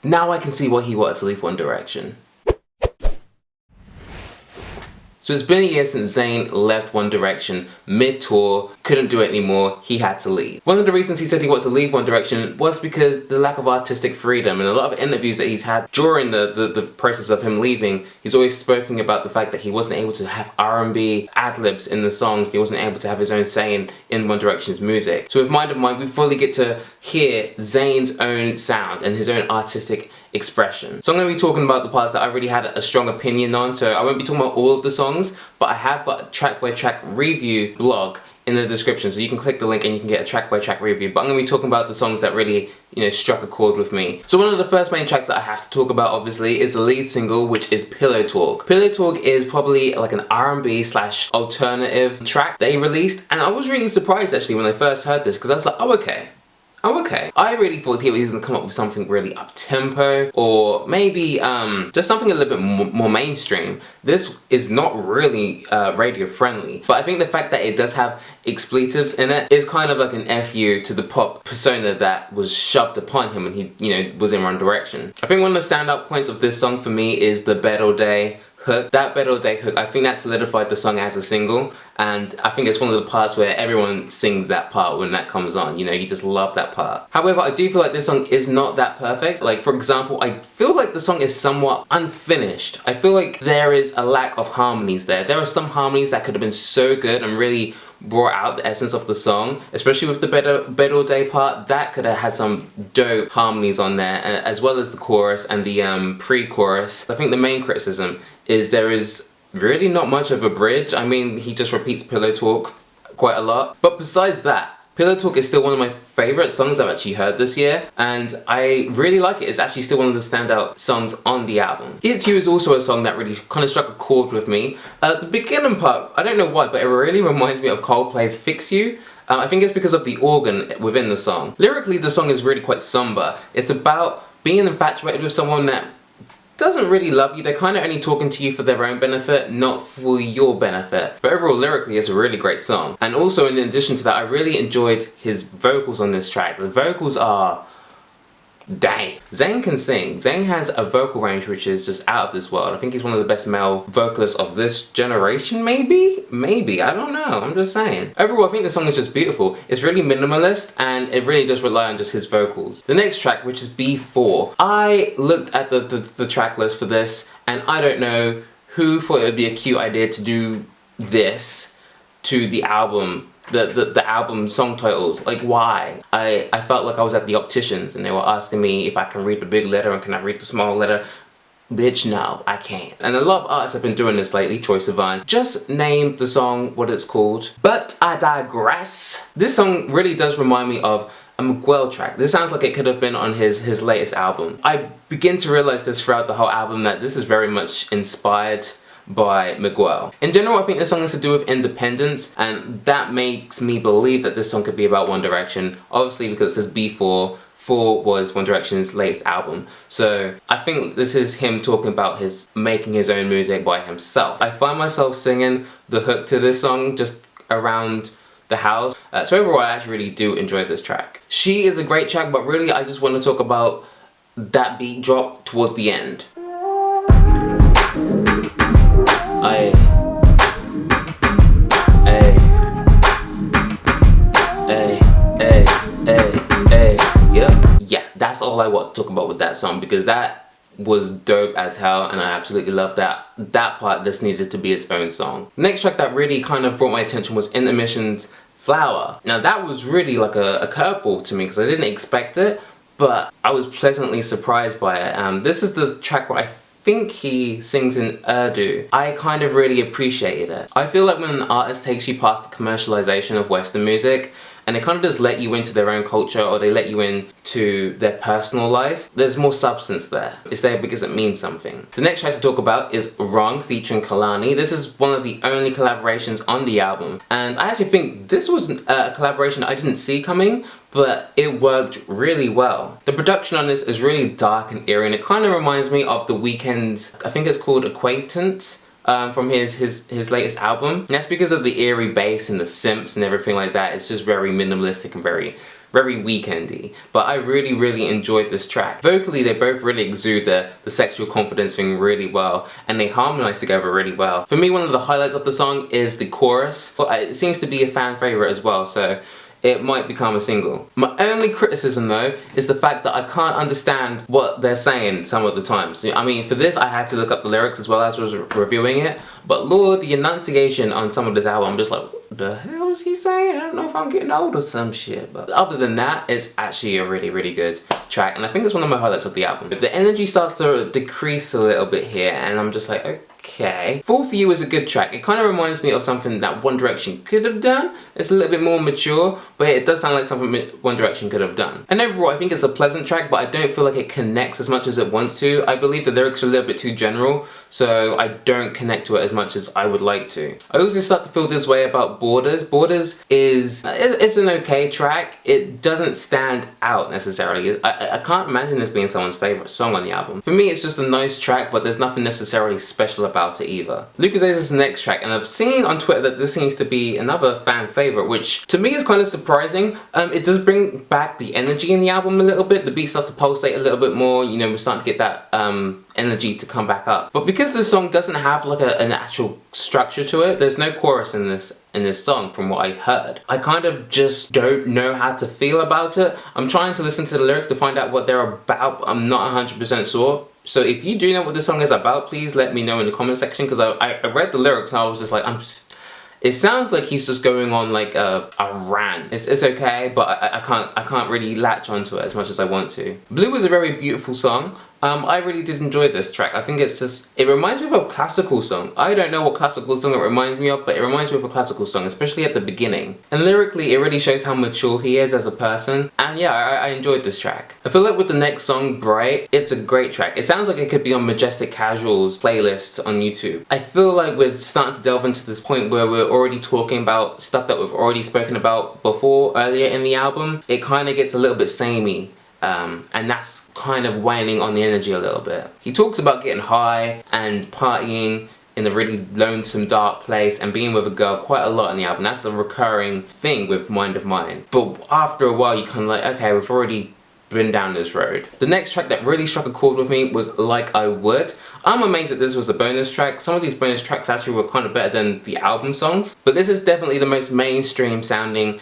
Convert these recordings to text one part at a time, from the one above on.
Now I can see why he wanted to leave One Direction. So it's been a year since Zayn left One Direction mid-tour, couldn't do it anymore, he had to leave. One of the reasons he said he wanted to leave One Direction was because the lack of artistic freedom, and a lot of interviews that he's had during the process of him leaving, he's always spoken about the fact that he wasn't able to have R&B ad-libs in the songs, he wasn't able to have his own say in One Direction's music. So with Mind of Mine, we fully get to hear Zayn's own sound and his own artistic expression. So I'm going to be talking about the parts that I really had a strong opinion on, so I won't be talking about all of the songs, but I have got a track-by-track review blog in the description, so you can click the link and you can get a track-by-track review. But I'm going to be talking about the songs that really, struck a chord with me. So one of the first main tracks that I have to talk about, obviously, is the lead single, which is Pillow Talk. Pillow Talk is probably like an R&B / alternative track that he released, and I was really surprised actually when I first heard this, because I was like, oh okay. I really thought he was going to come up with something really up-tempo, or maybe just something a little bit more mainstream. This is not really radio friendly, but I think the fact that it does have expletives in it is kind of like an FU to the pop persona that was shoved upon him when he, was in One Direction. I think one of the standout points of this song for me is the Bed All Day hook. That Bed All Day hook, I think that solidified the song as a single, and I think it's one of the parts where everyone sings that part when that comes on, you just love that part. However, I do feel like this song is not that perfect. Like, for example, I feel like the song is somewhat unfinished. I feel like there is a lack of harmonies there. There are some harmonies that could have been so good and really brought out the essence of the song, especially with the Bed All Day part. That could have had some dope harmonies on there, as well as the chorus and the pre-chorus. I think the main criticism is there is really not much of a bridge. I mean, he just repeats Pillow Talk quite a lot. But besides that, Pillow Talk is still one of my favourite songs I've actually heard this year, and I really like it. It's actually still one of the standout songs on the album. It's You is also a song that really kind of struck a chord with me. The beginning part, I don't know why, but it really reminds me of Coldplay's Fix You. I think it's because of the organ within the song. Lyrically, the song is really quite somber. It's about being infatuated with someone that doesn't really love you. They're kind of only talking to you for their own benefit, not for your benefit. But overall, lyrically, it's a really great song. And also, in addition to that, I really enjoyed his vocals on this track. The vocals are dang. Zayn can sing. Zayn has a vocal range which is just out of this world. I think he's one of the best male vocalists of this generation, maybe? Maybe, I don't know, I'm just saying. Overall, I think the song is just beautiful. It's really minimalist, and it really does rely on just his vocals. The next track, which is Befour. I looked at the track list for this, and I don't know who thought it would be a cute idea to do this to the album. The album song titles, like why? I felt like I was at the opticians and they were asking me if I can read the big letter and can I read the small letter. Bitch, no, I can't. And a lot of artists have been doing this lately. Troye Sivan just named the song what it's called. But I digress. This song really does remind me of a Miguel track. This sounds like it could have been on his latest album. I begin to realize this throughout the whole album, that this is very much inspired by Miguel. In general, I think this song has to do with independence, and that makes me believe that this song could be about One Direction, obviously because it says Befour. Four was One Direction's latest album, so I think this is him talking about making his own music by himself. I find myself singing the hook to this song just around the house, so overall I actually really do enjoy this track. She is a great track, but really I just want to talk about that beat drop towards the end. Yeah, that's all I want to talk about with that song, because that was dope as hell and I absolutely love that. That part just needed to be its own song. The next track that really kind of brought my attention was Intermission's Flower. Now that was really like a curveball to me because I didn't expect it, but I was pleasantly surprised by it. This is the track where I think he sings in Urdu. I kind of really appreciated it. I feel like when an artist takes you past the commercialization of Western music and they kind of just let you into their own culture, or they let you into their personal life, there's more substance there. It's there because it means something. The next track to talk about is Wrong featuring Kehlani. This is one of the only collaborations on the album, and I actually think this was a collaboration I didn't see coming, but it worked really well. The production on this is really dark and eerie, and it kind of reminds me of The Weeknd's, I think it's called Acquaintance, from his latest album. And that's because of the eerie bass and the synths and everything like that. It's just very minimalistic and very, very weekendy, but I really enjoyed this track. Vocally, they both really exude the sexual confidence thing really well, and they harmonize together really well. For me, one of the highlights of the song is the chorus. It seems to be a fan favorite as well, so it might become a single. My only criticism though is the fact that I can't understand what they're saying some of the times. I mean, for this I had to look up the lyrics as well as I was reviewing it, but Lord, the enunciation on some of this album, I'm just like, what the hell is he saying? I don't know if I'm getting old or some shit. But other than that, it's actually a really good track, and I think it's one of my highlights of the album. The energy starts to decrease a little bit here, and I'm just like, okay. Fall For You is a good track. It kind of reminds me of something that One Direction could have done. It's a little bit more mature, but it does sound like something One Direction could have done. And overall, I think it's a pleasant track, but I don't feel like it connects as much as it wants to. I believe the lyrics are a little bit too general, so I don't connect to it as much as I would like to. I also start to feel this way about Bordersz. Bordersz is, it's an okay track. It doesn't stand out necessarily. I can't imagine this being someone's favorite song on the album. For me, it's just a nice track, but there's nothing necessarily special about it either. Lucozade is the next track, and I've seen on Twitter that this seems to be another fan favorite, which to me is kind of surprising. It does bring back the energy in the album a little bit. The beat starts to pulsate a little bit more. You know, we're starting to get that energy to come back up. But because this song doesn't have like an actual structure to it, there's no chorus in this song from what I heard. I kind of just don't know how to feel about it. I'm trying to listen to the lyrics to find out what they're about. I'm not 100% sure. So if you do know what this song is about, please let me know in the comment section, because I read the lyrics and I was just like, it sounds like he's just going on like a rant. It's okay, but I can't really latch onto it as much as I want to. Blue is a very beautiful song. I really did enjoy this track. I think it's just, it reminds me of a classical song. I don't know what classical song it reminds me of, but it reminds me of a classical song, especially at the beginning. And lyrically, it really shows how mature he is as a person. And yeah, I enjoyed this track. I feel like with the next song, Bright, it's a great track. It sounds like it could be on Majestic Casual's playlist on YouTube. I feel like we're starting to delve into this point where we're already talking about stuff that we've already spoken about before, earlier in the album. It kind of gets a little bit samey. And that's kind of waning on the energy a little bit. He talks about getting high and partying in a really lonesome, dark place and being with a girl quite a lot in the album. That's the recurring thing with Mind of Mine. But after a while, you kind of like, okay, we've already been down this road. The next track that really struck a chord with me was Like I Would. I'm amazed that this was a bonus track. Some of these bonus tracks actually were kind of better than the album songs, but this is definitely the most mainstream sounding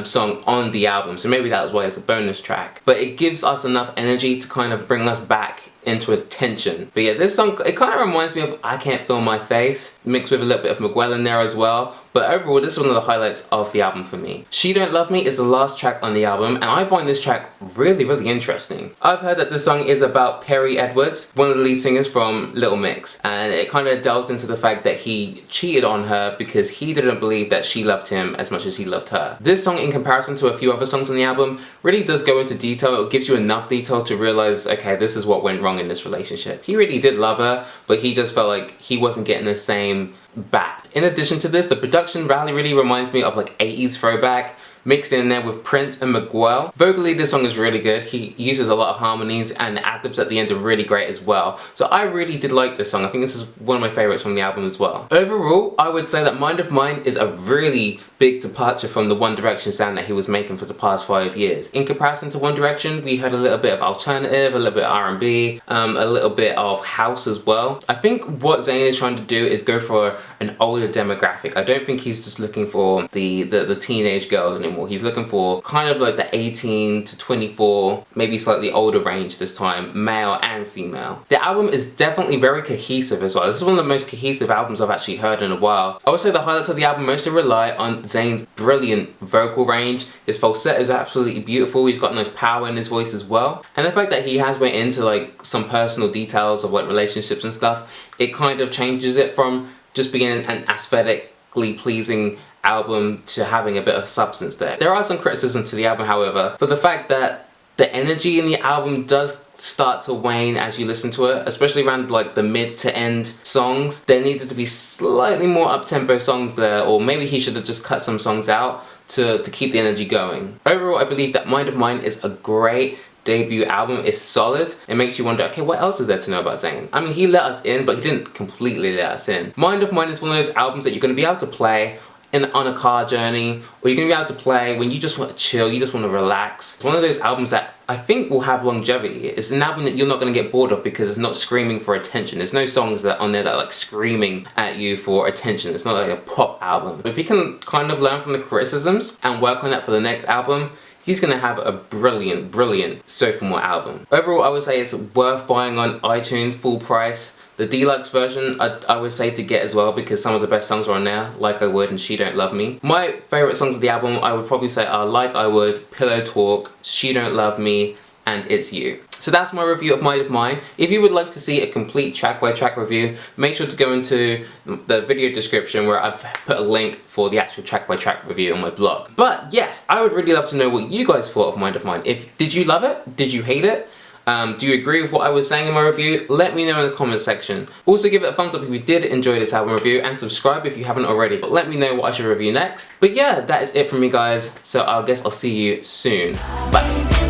song on the album, so maybe that's why it's a bonus track. But it gives us enough energy to kind of bring us back into attention. But yeah, this song, it kind of reminds me of I Can't Feel My Face, mixed with a little bit of Miguel in there as well. But overall, this is one of the highlights of the album for me. She Don't Love Me is the last track on the album, and I find this track really interesting. I've heard that the song is about Perry Edwards, one of the lead singers from Little Mix, and it kind of delves into the fact that he cheated on her because he didn't believe that she loved him as much as he loved her. This song, in comparison to a few other songs on the album, really does go into detail. It gives you enough detail to realize, okay, this is what went wrong in this relationship. He really did love her, but he just felt like he wasn't getting the same back. In addition to this, the production really reminds me of like 80s throwback, mixed in there with Prince and Miguel. Vocally, this song is really good. He uses a lot of harmonies, and the ad-libs at the end are really great as well. So I really did like this song. I think this is one of my favorites from the album as well. Overall, I would say that Mind of Mine is a really big departure from the One Direction sound that he was making for the past 5 years. In comparison to One Direction, we had a little bit of alternative, a little bit of R&B, a little bit of house as well. I think what Zayn is trying to do is go for an older demographic. I don't think he's just looking for the teenage girls anymore. He's looking for kind of like the 18 to 24, maybe slightly older range this time, male and female. The album is definitely very cohesive as well. This is one of the most cohesive albums I've actually heard in a while. I would say the highlights of the album mostly rely on Zayn's brilliant vocal range. His falsetto is absolutely beautiful. He's got nice power in his voice as well. And the fact that he has went into like some personal details of like relationships and stuff, it kind of changes it from just being an aesthetically pleasing album to having a bit of substance there. There are some criticism to the album, however, for the fact that the energy in the album does start to wane as you listen to it, especially around like the mid to end songs. There needed to be slightly more up-tempo songs there, or maybe he should have just cut some songs out to keep the energy going. Overall, I believe that Mind of Mine is a great debut album. It's solid. It makes you wonder, okay, what else is there to know about Zayn? I mean, he let us in, but he didn't completely let us in. Mind of Mine is one of those albums that you're going to be able to play on a car journey, or you're gonna be able to play when you just want to chill, you just want to relax. It's one of those albums that I think will have longevity. It's an album that you're not gonna get bored of because it's not screaming for attention. There's no songs that on there that are like screaming at you for attention. It's not like a pop album. If you can kind of learn from the criticisms and work on that for the next album, he's gonna have a brilliant, brilliant sophomore album. Overall, I would say it's worth buying on iTunes full price. The deluxe version, I would say to get as well because some of the best songs are on there, Like I Would and She Don't Love Me. My favourite songs of the album, I would probably say are Like I Would, Pillow Talk, She Don't Love Me, and It's You. So that's my review of Mind of Mine. If you would like to see a complete track by track review, make sure to go into the video description where I've put a link for the actual track by track review on my blog. But yes, I would really love to know what you guys thought of Mind of Mine. Did you love it? Did you hate it? Do you agree with what I was saying in my review? Let me know in the comment section. Also give it a thumbs up if you did enjoy this album review, and subscribe if you haven't already. But let me know what I should review next. But yeah, that is it from me guys, so I guess I'll see you soon. Bye.